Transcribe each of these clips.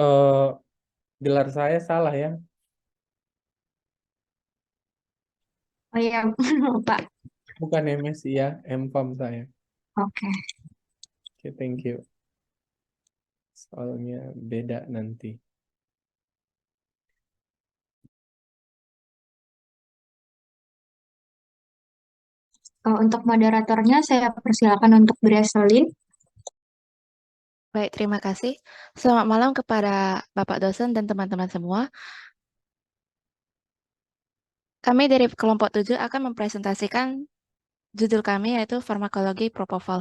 eh, gelar saya salah ya, Oh iya, Pak. bukan MSI ya, MFAM saya. Oke. Oke, thank you. Soalnya beda nanti. Untuk moderatornya saya persilakan untuk Gracelyn. Baik, terima kasih. Selamat malam kepada Bapak dosen dan teman-teman semua. Kami dari kelompok 7 akan mempresentasikan judul kami yaitu Farmakologi Propofol.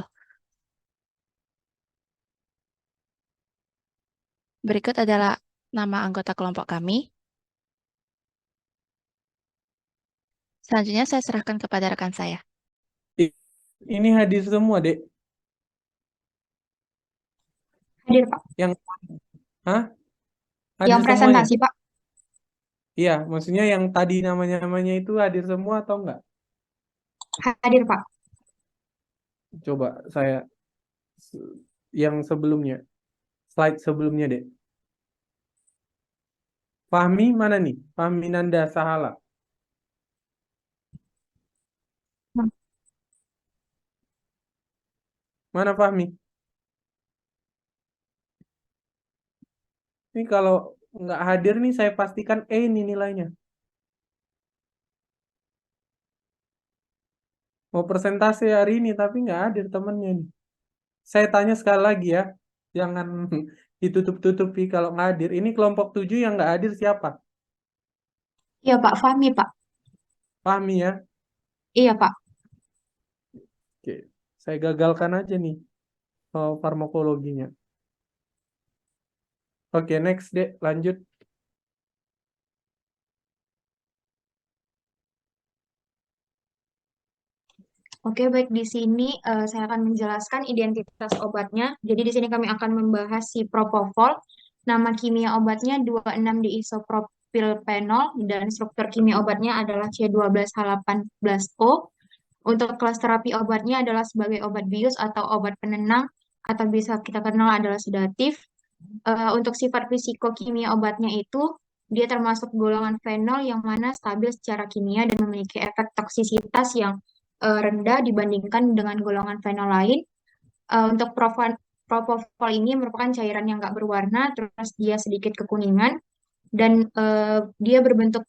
Berikut adalah nama anggota kelompok kami. Selanjutnya saya serahkan kepada rekan saya. Ini hadir semua, Dek. Hadir, Pak. Yang, hah? Hadir Yang semua ya? presentasi, Pak. Iya, maksudnya yang tadi namanya itu hadir semua atau enggak? Hadir, Pak. Coba saya yang sebelumnya, slide sebelumnya, Dek. Fahmi mana nih? Fahmi Nanda Sahala. Mana Fahmi? Ini kalau nggak hadir nih saya pastikan ini nilainya. Mau presentasi hari ini tapi nggak hadir temennya nih. Saya tanya sekali lagi ya, jangan ditutup-tutupi kalau nggak hadir. Ini kelompok 7 yang nggak hadir siapa? Iya, Pak. Fahmi, Pak. Fahmi ya. Iya, Pak. Oke, saya gagalkan aja nih farmakologinya. Oke, next deh, lanjut. Oke, baik di sini saya akan menjelaskan identitas obatnya. Jadi di sini kami akan membahas si propofol. Nama kimia obatnya 26-diisopropilfenol dan struktur kimia obatnya adalah C12H18+O. Untuk kelas terapi obatnya adalah sebagai obat bius atau obat penenang atau bisa kita kenal adalah sedatif. Untuk sifat fisikokimia obatnya itu dia termasuk golongan fenol yang mana stabil secara kimia dan memiliki efek toksisitas yang rendah dibandingkan dengan golongan fenol lain. Untuk propofol ini merupakan cairan yang nggak berwarna, terus dia sedikit kekuningan dan dia berbentuk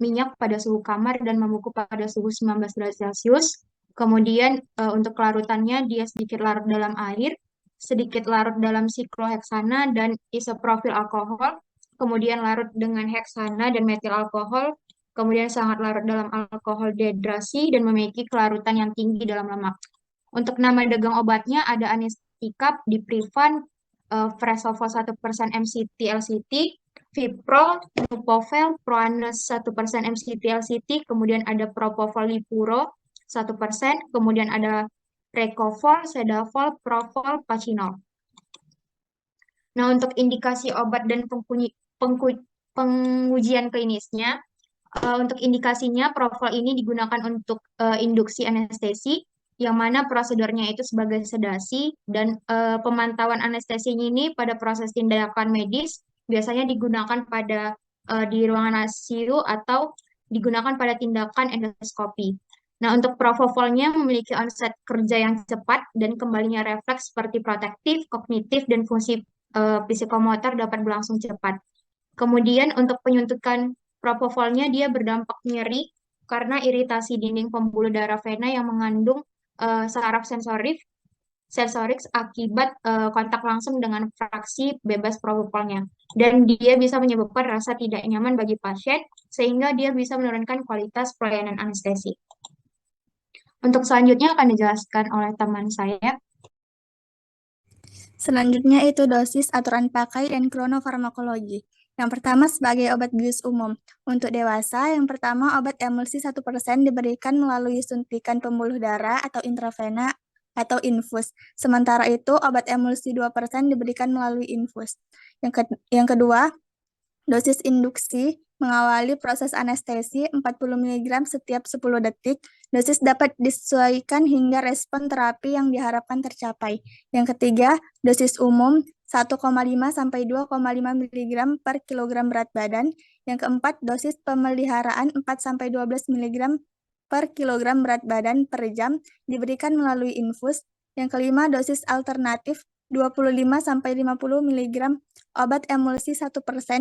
minyak pada suhu kamar dan membeku pada suhu 19 derajat Celcius. Kemudian untuk kelarutannya dia sedikit larut dalam air, sedikit larut dalam sikloheksana dan isoprofil alkohol, kemudian larut dengan heksana dan metil alkohol, kemudian sangat larut dalam alkohol dehidrasi dan memiliki kelarutan yang tinggi dalam lemak. Untuk nama dagang obatnya ada anistikap, diprivan, Fresovol 1% MCT LCT, Viprol, Nupovel, Proanes 1% MCT LCT, kemudian ada Propofol Lipuro 1%, kemudian ada Recovol, Sedavol, Provol, Pacinol. Nah, untuk indikasi obat dan pengujian klinisnya, untuk indikasinya, Propofol ini digunakan untuk induksi anestesi, yang mana prosedurnya itu sebagai sedasi, dan pemantauan anestesinya ini pada proses tindakan medis, biasanya digunakan pada di ruangan ICU atau digunakan pada tindakan endoskopi. Nah, untuk propofolnya memiliki onset kerja yang cepat dan kembalinya refleks seperti protektif, kognitif, dan fungsi psikomotor dapat berlangsung cepat. Kemudian untuk penyuntikan propofolnya dia berdampak nyeri karena iritasi dinding pembuluh darah vena yang mengandung saraf sensorik akibat kontak langsung dengan fraksi bebas propofolnya. Dan dia bisa menyebabkan rasa tidak nyaman bagi pasien sehingga dia bisa menurunkan kualitas pelayanan anestesi. Untuk selanjutnya akan dijelaskan oleh teman saya. Selanjutnya itu dosis, aturan pakai, dan kronofarmakologi. Yang pertama sebagai obat bius umum. Untuk dewasa, yang pertama obat emulsi 1% diberikan melalui suntikan pembuluh darah atau intravena atau infus. Sementara itu, obat emulsi 2% diberikan melalui infus. Yang kedua, dosis induksi mengawali proses anestesi 40 mg setiap 10 detik. Dosis dapat disesuaikan hingga respon terapi yang diharapkan tercapai. Yang ketiga, dosis umum 1,5 sampai 2,5 mg per kilogram berat badan. Yang keempat, dosis pemeliharaan 4 sampai 12 mg per kilogram berat badan per jam diberikan melalui infus. Yang kelima, dosis alternatif 25 sampai 50 mg obat emulsi 1%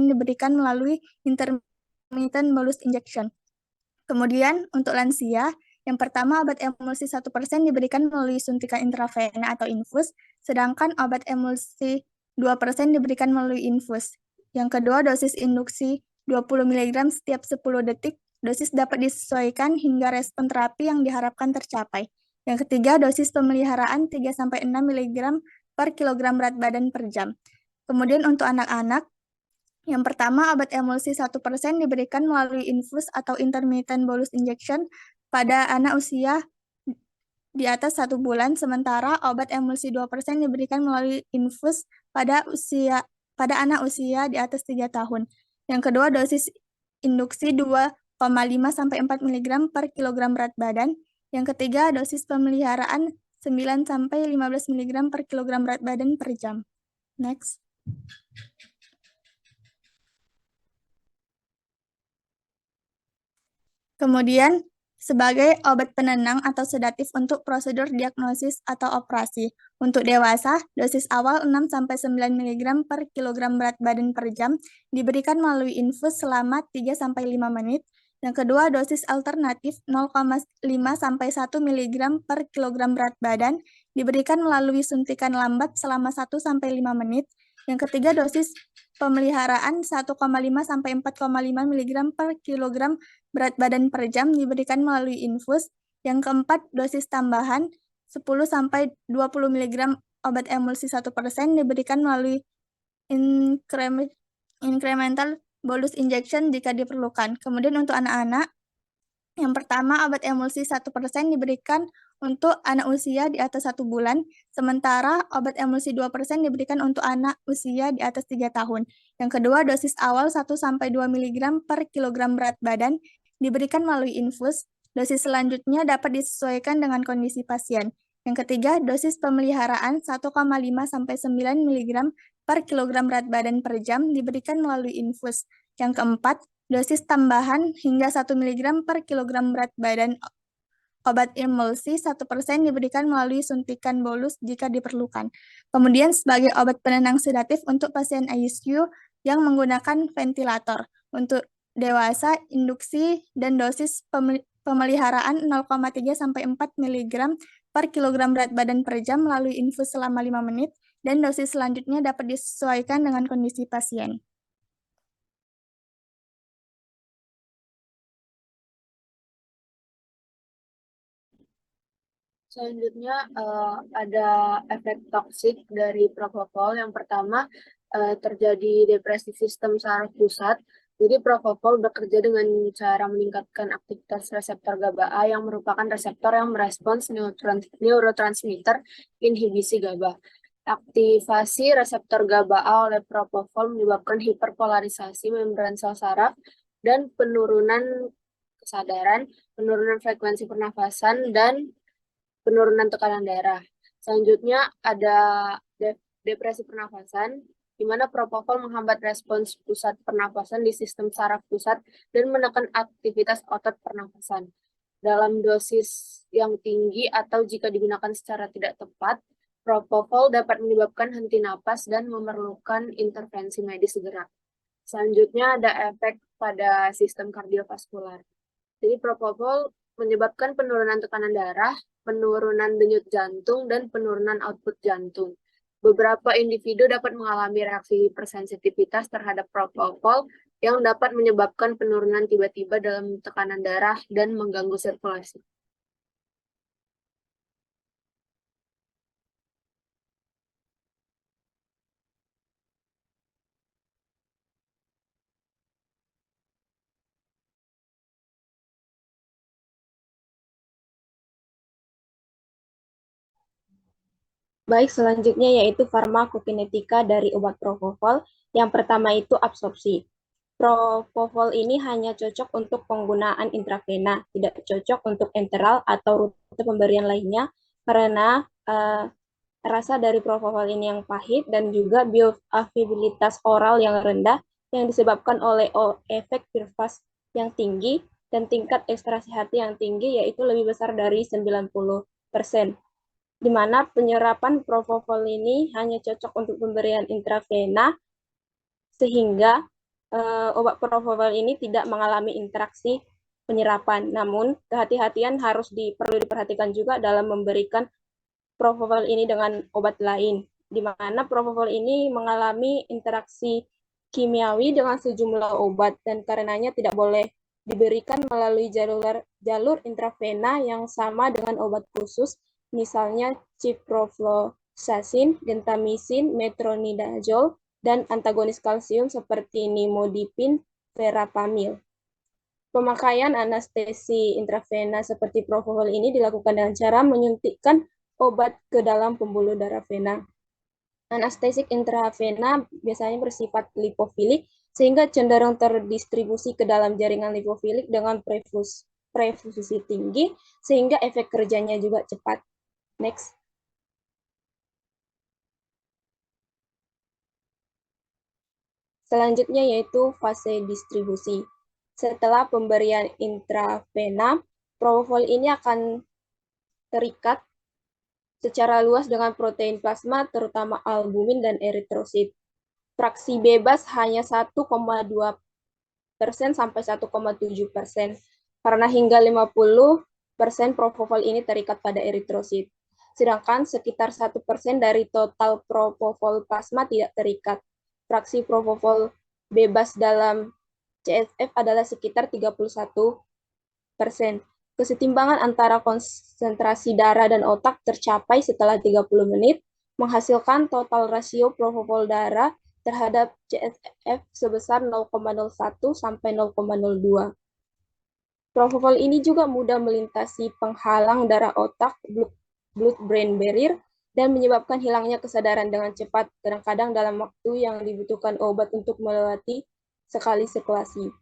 diberikan melalui intermittent bolus injection. Kemudian untuk lansia, yang pertama obat emulsi 1% diberikan melalui suntikan intravena atau infus, sedangkan obat emulsi 2% diberikan melalui infus. Yang kedua, dosis induksi 20 mg setiap 10 detik. Dosis dapat disesuaikan hingga respon terapi yang diharapkan tercapai. Yang ketiga, dosis pemeliharaan 3-6 mg per kilogram berat badan per jam. Kemudian untuk anak-anak, yang pertama obat emulsi 1% diberikan melalui infus atau intermittent bolus injection pada anak usia di atas 1 bulan, sementara obat emulsi 2% diberikan melalui infus pada anak usia di atas 3 tahun. Yang kedua, dosis induksi 2,5 sampai 4 mg per kilogram berat badan. Yang ketiga, dosis pemeliharaan 9 sampai 15 mg per kilogram berat badan per jam. Next. Kemudian, sebagai obat penenang atau sedatif untuk prosedur diagnosis atau operasi. Untuk dewasa, dosis awal 6-9 mg per kilogram berat badan per jam diberikan melalui infus selama 3-5 menit. Yang kedua, dosis alternatif 0,5-1 mg per kilogram berat badan diberikan melalui suntikan lambat selama 1-5 menit. Yang ketiga, dosis pemeliharaan 1,5-4,5 mg per kilogram berat badan per jam diberikan melalui infus. Yang keempat, dosis tambahan 10-20 mg obat emulsi 1% diberikan melalui incremental bolus injection jika diperlukan. Kemudian untuk anak-anak, yang pertama obat emulsi 1% diberikan untuk anak usia di atas 1 bulan, sementara obat emulsi 2% diberikan untuk anak usia di atas 3 tahun. Yang kedua, dosis awal 1-2 mg per kilogram berat badan diberikan melalui infus. Dosis selanjutnya dapat disesuaikan dengan kondisi pasien. Yang ketiga, dosis pemeliharaan 1,5-9 mg per kilogram berat badan per jam diberikan melalui infus. Yang keempat, dosis tambahan hingga 1 mg per kilogram berat badan obat emulsi 1% diberikan melalui suntikan bolus jika diperlukan. Kemudian sebagai obat penenang sedatif untuk pasien ICU yang menggunakan ventilator. Untuk dewasa, induksi dan dosis pemeliharaan 0,3-4 mg per kilogram berat badan per jam melalui infus selama 5 menit, dan dosis selanjutnya dapat disesuaikan dengan kondisi pasien. Selanjutnya ada efek toksik dari propofol. Yang pertama terjadi depresi sistem saraf pusat. Jadi propofol bekerja dengan cara meningkatkan aktivitas reseptor GABA-A yang merupakan reseptor yang merespons neurotransmitter inhibisi GABA. Aktivasi reseptor GABA-A oleh propofol menyebabkan hiperpolarisasi membran sel saraf dan penurunan kesadaran, penurunan frekuensi pernafasan, dan penurunan tekanan darah. Selanjutnya ada depresi pernafasan, di mana propofol menghambat respons pusat pernafasan di sistem saraf pusat dan menekan aktivitas otot pernafasan. Dalam dosis yang tinggi atau jika digunakan secara tidak tepat, propofol dapat menyebabkan henti napas dan memerlukan intervensi medis segera. Selanjutnya ada efek pada sistem kardiovaskular. Jadi propofol menyebabkan penurunan tekanan darah, penurunan denyut jantung, dan penurunan output jantung. Beberapa individu dapat mengalami reaksi hipersensitivitas terhadap propofol yang dapat menyebabkan penurunan tiba-tiba dalam tekanan darah dan mengganggu sirkulasi. Baik, selanjutnya yaitu farmakokinetika dari obat propofol. Yang pertama itu absorpsi. Propofol ini hanya cocok untuk penggunaan intravena, tidak cocok untuk enteral atau rute pemberian lainnya karena Rasa dari propofol ini yang pahit dan juga bioavailabilitas oral yang rendah yang disebabkan oleh efek pyruvase yang tinggi dan tingkat ekstraksi hati yang tinggi, yaitu lebih besar dari 90%. Di mana penyerapan propofol ini hanya cocok untuk pemberian intravena, sehingga obat propofol ini tidak mengalami interaksi penyerapan. Namun, kehati-hatian perlu diperhatikan juga dalam memberikan propofol ini dengan obat lain, di mana propofol ini mengalami interaksi kimiawi dengan sejumlah obat dan karenanya tidak boleh diberikan melalui jalur intravena yang sama dengan obat khusus, misalnya ciprofloxacin, gentamisin, metronidazole, dan antagonis kalsium seperti nimodipin, verapamil. Pemakaian anestesi intravena seperti propofol ini dilakukan dengan cara menyuntikkan obat ke dalam pembuluh darah vena. Anestesik intravena biasanya bersifat lipofilik, sehingga cenderung terdistribusi ke dalam jaringan lipofilik dengan prefusi tinggi, sehingga efek kerjanya juga cepat. Next. Selanjutnya yaitu fase distribusi. Setelah pemberian intravena, propofol ini akan terikat secara luas dengan protein plasma, terutama albumin dan eritrosit. Fraksi bebas hanya 1,2% sampai 1,7%, karena hingga 50% propofol ini terikat pada eritrosit. Sedangkan sekitar 1% dari total propofol plasma tidak terikat. Fraksi propofol bebas dalam CSF adalah sekitar 31%. Kesetimbangan antara konsentrasi darah dan otak tercapai setelah 30 menit, menghasilkan total rasio propofol darah terhadap CSF sebesar 0,01 sampai 0,02. Propofol ini juga mudah melintasi penghalang darah otak, blood-brain barrier, dan menyebabkan hilangnya kesadaran dengan cepat, kadang-kadang dalam waktu yang dibutuhkan obat untuk melewati sekali sirkulasi.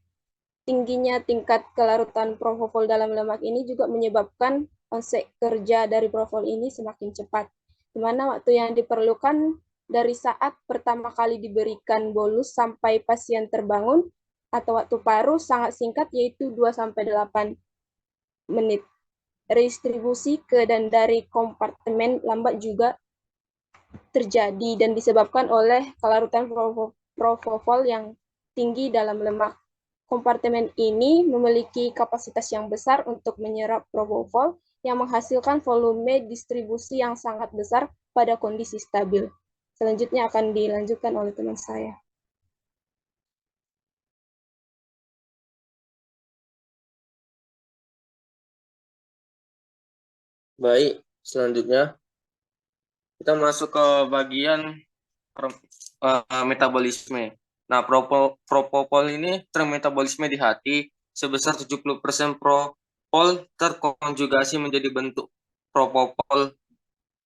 Tingginya tingkat kelarutan propofol dalam lemak ini juga menyebabkan onset kerja dari propofol ini semakin cepat, di mana waktu yang diperlukan dari saat pertama kali diberikan bolus sampai pasien terbangun atau waktu paru sangat singkat, yaitu 2-8 menit. Redistribusi ke dan dari kompartemen lambat juga terjadi dan disebabkan oleh kelarutan propofol yang tinggi dalam lemak. Kompartemen ini memiliki kapasitas yang besar untuk menyerap propofol yang menghasilkan volume distribusi yang sangat besar pada kondisi stabil. Selanjutnya akan dilanjutkan oleh teman saya. Baik, selanjutnya kita masuk ke bagian metabolisme. Nah, propofol ini termetabolisme di hati sebesar 70% propofol terkonjugasi menjadi bentuk propofol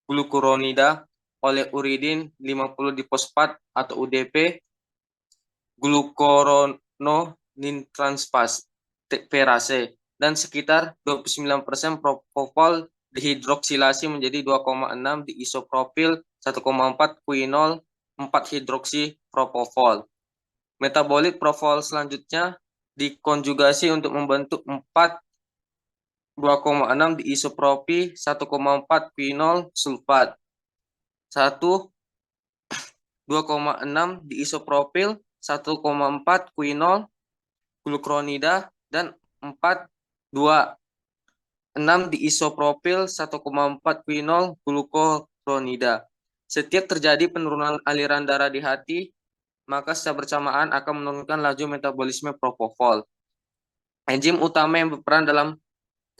glukuronida oleh uridin 50 difosfat atau UDP glukuronidintransferase dan sekitar 29% propofol dihidroksilasi menjadi 2,6 diisopropil, 1,4 quinol, 4 hidroksi propofol. Metabolit propofol selanjutnya dikonjugasi untuk membentuk 2,6 diisopropi, 1,4 quinol sulfat. 2,6 diisopropil, 1,4 quinol glukuronida dan 2,6 diisopropil, 1,4 quinol glukuronida. Setiap terjadi penurunan aliran darah di hati, maka secara bersamaan akan menurunkan laju metabolisme propofol. Enzim utama yang berperan dalam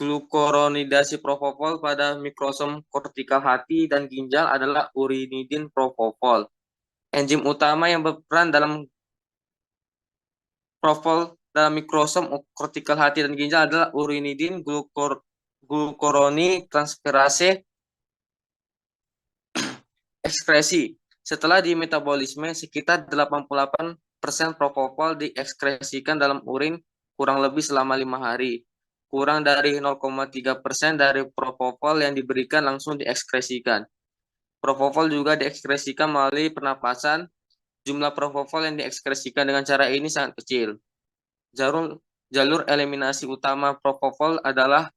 glukuronidasi propofol pada mikrosom kortikal hati dan ginjal adalah urinidin propofol. Enzim utama yang berperan dalam propofol dalam mikrosom kortikal hati dan ginjal adalah urinidin glukuronitransferase ekskresi. Setelah dimetabolisme, sekitar 88% propofol diekskresikan dalam urin kurang lebih selama 5 hari. Kurang dari 0,3% dari propofol yang diberikan langsung diekskresikan. Propofol juga diekskresikan melalui pernapasan. Jumlah propofol yang diekskresikan dengan cara ini sangat kecil. Jalur eliminasi utama propofol adalah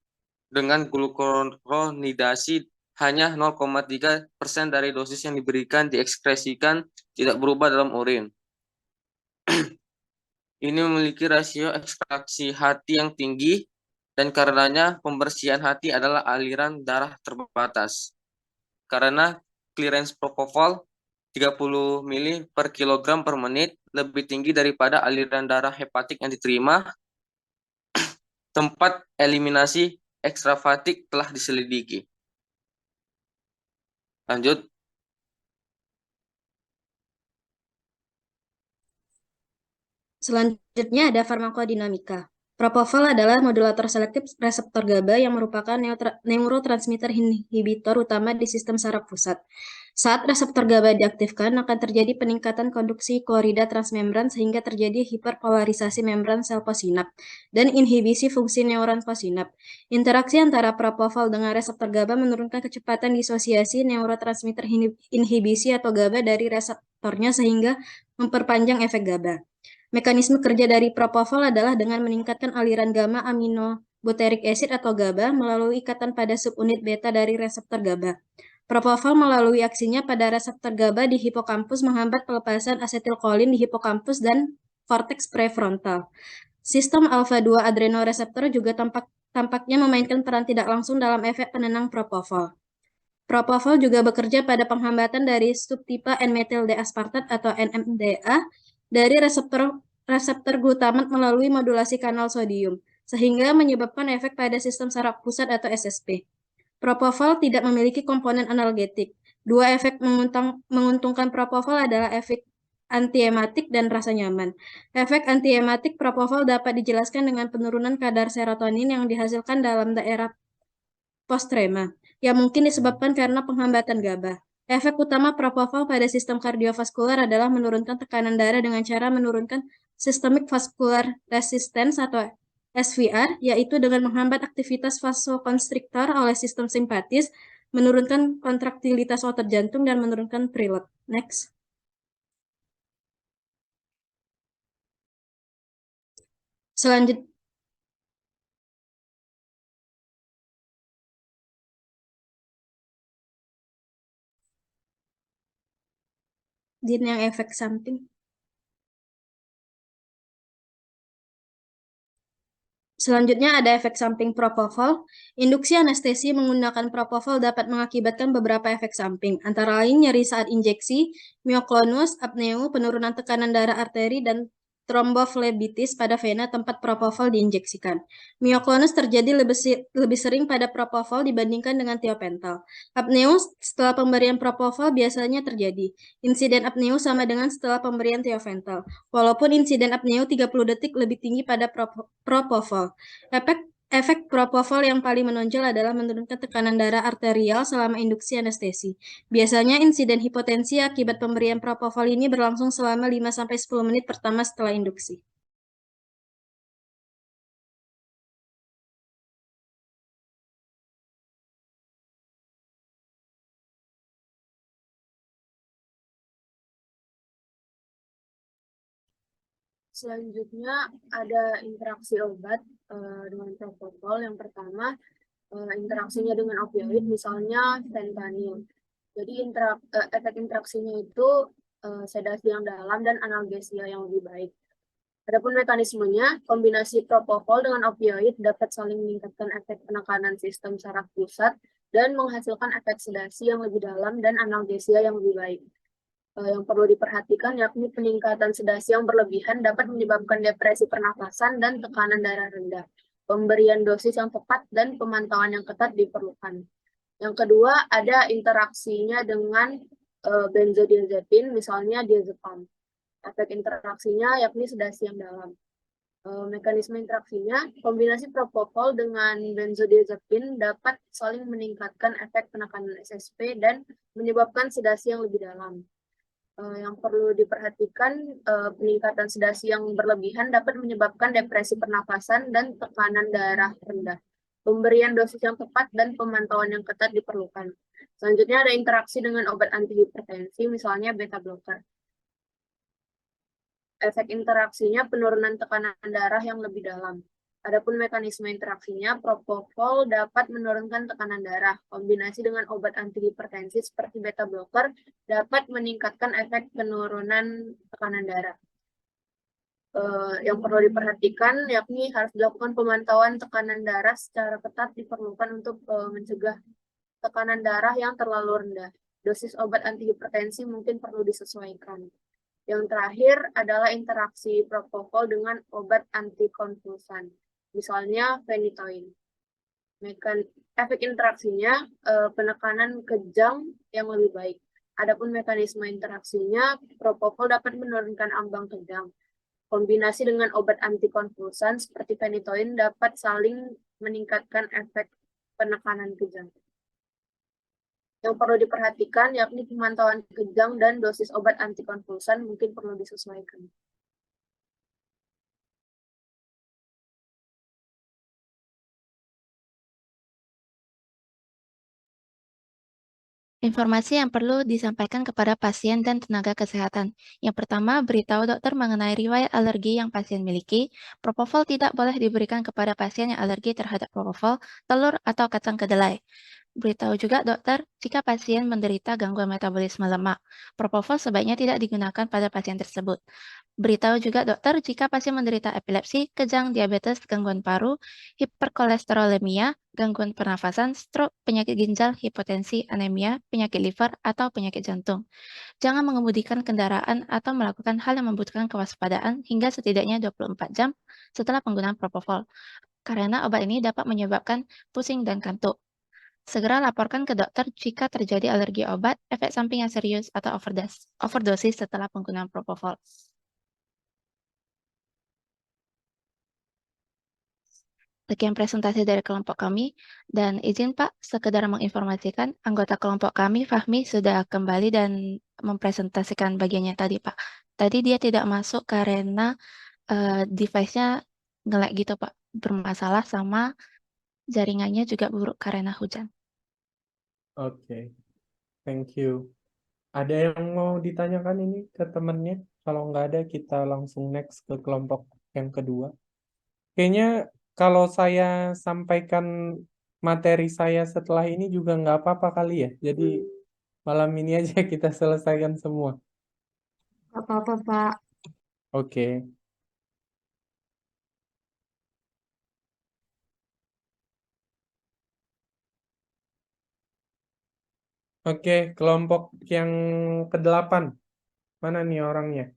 dengan glukuronidasi. Hanya 0,3% dari dosis yang diberikan diekskresikan tidak berubah dalam urin. Ini memiliki rasio ekstraksi hati yang tinggi, dan karenanya pembersihan hati adalah aliran darah terbatas. Karena clearance propofol 30 ml per kilogram per menit lebih tinggi daripada aliran darah hepatik yang diterima, tempat eliminasi ekstravatik telah diselidiki. Lanjut. Selanjutnya ada farmakodinamika. Propofol adalah modulator selektif reseptor GABA yang merupakan neurotransmitter inhibitor utama di sistem saraf pusat. Saat reseptor GABA diaktifkan, akan terjadi peningkatan konduksi klorida transmembran sehingga terjadi hiperpolarisasi membran sel posinap dan inhibisi fungsi neuron posinap. Interaksi antara propofol dengan reseptor GABA menurunkan kecepatan disosiasi neurotransmitter inhibisi atau GABA dari reseptornya sehingga memperpanjang efek GABA. Mekanisme kerja dari propofol adalah dengan meningkatkan aliran gamma aminobutyric acid atau GABA melalui ikatan pada subunit beta dari reseptor GABA. Propofol melalui aksinya pada reseptor GABA di hipokampus menghambat pelepasan asetilkolin di hipokampus dan korteks prefrontal. Sistem alfa-2 adrenoreseptor juga tampaknya memainkan peran tidak langsung dalam efek penenang propofol. Propofol juga bekerja pada penghambatan dari subtipe N-metil D-aspartat atau NMDA dari reseptor glutamat melalui modulasi kanal sodium, sehingga menyebabkan efek pada sistem saraf pusat atau SSP. Propofol tidak memiliki komponen analgetik. Dua efek menguntungkan propofol adalah efek antiematik dan rasa nyaman. Efek antiematik propofol dapat dijelaskan dengan penurunan kadar serotonin yang dihasilkan dalam daerah postrema, yang mungkin disebabkan karena penghambatan GABA. Efek utama propofol pada sistem kardiovaskular adalah menurunkan tekanan darah dengan cara menurunkan systemic vascular resistance atau SVR, yaitu dengan menghambat aktivitas vasokonstriktor oleh sistem simpatis, menurunkan kontraktilitas otot jantung, dan menurunkan preload. Next. Selanjutnya, yang efek samping. Selanjutnya ada efek samping propofol. Induksi anestesi menggunakan propofol dapat mengakibatkan beberapa efek samping, antara lain nyeri saat injeksi, myoklonus, apneu, penurunan tekanan darah arteri, dan tromboflebitis pada vena tempat propofol diinjeksikan. Myoklonus terjadi lebih sering pada propofol dibandingkan dengan tiopental. Apneu setelah pemberian propofol biasanya terjadi. Insiden apneu sama dengan setelah pemberian tiopental, walaupun insiden apneu 30 detik lebih tinggi pada propofol. Efek propofol yang paling menonjol adalah menurunkan tekanan darah arterial selama induksi anestesi. Biasanya insiden hipotensi akibat pemberian propofol ini berlangsung selama 5-10 menit pertama setelah induksi. Selanjutnya ada interaksi obat dengan propofol. Yang pertama, interaksinya dengan opioid, misalnya fentanyl. Jadi efek interaksinya itu sedasi yang dalam dan analgesia yang lebih baik. Adapun mekanismenya, kombinasi propofol dengan opioid dapat saling meningkatkan efek penekanan sistem saraf pusat dan menghasilkan efek sedasi yang lebih dalam dan analgesia yang lebih baik. Yang perlu diperhatikan yakni peningkatan sedasi yang berlebihan dapat menyebabkan depresi pernafasan dan tekanan darah rendah. Pemberian dosis yang tepat dan pemantauan yang ketat diperlukan. Yang kedua, ada interaksinya dengan benzodiazepin, misalnya diazepam. Efek interaksinya yakni sedasi yang dalam. Mekanisme interaksinya, kombinasi propofol dengan benzodiazepin dapat saling meningkatkan efek penekanan SSP dan menyebabkan sedasi yang lebih dalam. Yang perlu diperhatikan, peningkatan sedasi yang berlebihan dapat menyebabkan depresi pernafasan dan tekanan darah rendah. Pemberian dosis yang tepat dan pemantauan yang ketat diperlukan. Selanjutnya ada interaksi dengan obat antihipertensi, misalnya beta blocker. Efek interaksinya penurunan tekanan darah yang lebih dalam. Adapun mekanisme interaksinya, propofol dapat menurunkan tekanan darah. Kombinasi dengan obat antihipertensi seperti beta blocker dapat meningkatkan efek penurunan tekanan darah. Yang perlu diperhatikan yakni harus dilakukan pemantauan tekanan darah secara ketat diperlukan untuk mencegah tekanan darah yang terlalu rendah. Dosis obat antihipertensi mungkin perlu disesuaikan. Yang terakhir adalah interaksi propofol dengan obat antikonvulsan, misalnya phenytoin. Efek interaksinya penekanan kejang yang lebih baik. Adapun mekanisme interaksinya, propofol dapat menurunkan ambang kejang. Kombinasi dengan obat antikonvulsan seperti phenytoin dapat saling meningkatkan efek penekanan kejang. Yang perlu diperhatikan yakni pemantauan kejang dan dosis obat antikonvulsan mungkin perlu disesuaikan. Informasi yang perlu disampaikan kepada pasien dan tenaga kesehatan. Yang pertama, beritahu dokter mengenai riwayat alergi yang pasien miliki. Propofol tidak boleh diberikan kepada pasien yang alergi terhadap propofol, telur, atau kacang kedelai. Beritahu juga dokter jika pasien menderita gangguan metabolisme lemak. Propofol sebaiknya tidak digunakan pada pasien tersebut. Beritahu juga dokter jika pasien menderita epilepsi, kejang, diabetes, gangguan paru, hiperkolesterolemia, gangguan pernafasan, stroke, penyakit ginjal, hipotensi, anemia, penyakit liver, atau penyakit jantung. Jangan mengemudikan kendaraan atau melakukan hal yang membutuhkan kewaspadaan hingga setidaknya 24 jam setelah penggunaan propofol, karena obat ini dapat menyebabkan pusing dan kantuk. Segera laporkan ke dokter jika terjadi alergi obat, efek samping yang serius, atau overdosis setelah penggunaan propofol. Sekian presentasi dari kelompok kami, dan izin Pak, sekedar menginformasikan anggota kelompok kami, Fahmi, sudah kembali dan mempresentasikan bagiannya tadi, Pak. Tadi dia tidak masuk karena device-nya nge-lag gitu, Pak. Bermasalah sama jaringannya juga buruk karena hujan. Oke, thank you. Ada yang mau ditanyakan ini ke temennya? Kalau nggak ada, kita langsung next ke kelompok yang kedua. Kayaknya kalau saya sampaikan materi saya setelah ini juga nggak apa-apa kali ya. Jadi malam ini aja kita selesaikan semua. Gak apa-apa, Pak. Oke. Oke, kelompok yang ke-8. Mana nih orangnya?